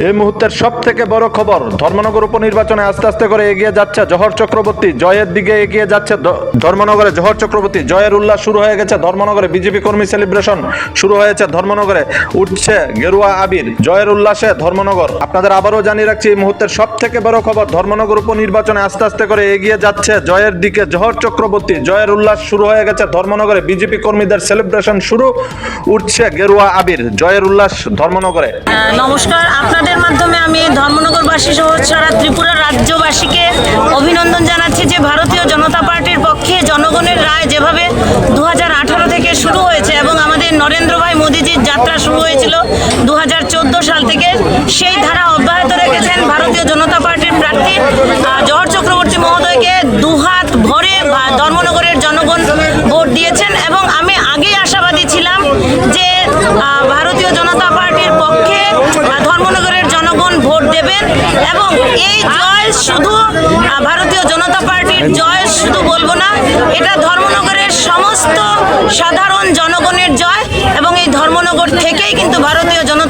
এই মুহূর্তের সব থেকে বড় খবর, ধর্মনগর উপনির্বাচনে আস্তে আস্তে করে এগিয়ে যাচ্ছে জহর চক্রবর্তী। জয়ের দিকে এগিয়ে যাচ্ছে ধর্মনগরে জহর চক্রবর্তী। জয়ের উল্লাস শুরু হয়ে গেছে ধর্মনগরে। বিজেপি কর্মী সেলিব্রেশন শুরু হয়েছে ধর্মনগরে। উঠছে গেরুয়া আবির। জয়ের উল্লাসে ধর্মনগর। আপনাদের আবারও জানিয়ে রাখছি, এই মুহূর্তের সব থেকে বড় খবর, ধর্মনগর উপনির্বাচনে আস্তে আস্তে করে এগিয়ে যাচ্ছে জয়ের দিকে জহর চক্রবর্তী। জয়ের উল্লাস শুরু হয়ে গেছে ধর্মনগরে। বিজেপি কর্মীদের সেলিব্রেশন শুরু। উঠছে গেরুয়া আবির। জয়ের উল্লাস ধর্মনগরে। নমস্কার, আপনাদের মাধ্যমে আমি ধর্মনগরবাসী সহ সারা ত্রিপুরা রাজ্যবাসীকে অভিনন্দন জানাচ্ছি যে ভারতীয় জনতা পার্টির পক্ষে জনগণের রায় যেভাবে 2018 থেকে শুরু হয়েছে এবং আমাদের নরেন্দ্র ভাই মোদীজির যাত্রা শুরু হয়েছিল 2014 সাল থেকে, সেই ধারা অব্যাহত রেখেছেন ভারতীয় জনতা পার্টির প্রার্থী জহর চক্রবর্তী মহোদয়কে দুহাত ভরে ধর্মনগরের জনগণ ভোট দিয়েছেন এবং আমি আগেই আশাবাদী ছিলাম যে ভারতীয় জনতা পার্টির পক্ষে ধর্মনগরের জনগণ ভোট দেবেন এবং এই জয় শুধু ভারতীয় জনতা পার্টির জয় শুধু বলবো না, এটা ধর্মনগরের সমস্ত সাধারণ জনগণের জয় এবং এই ধর্মনগর থেকেই কিন্তু ভারতীয় জনতা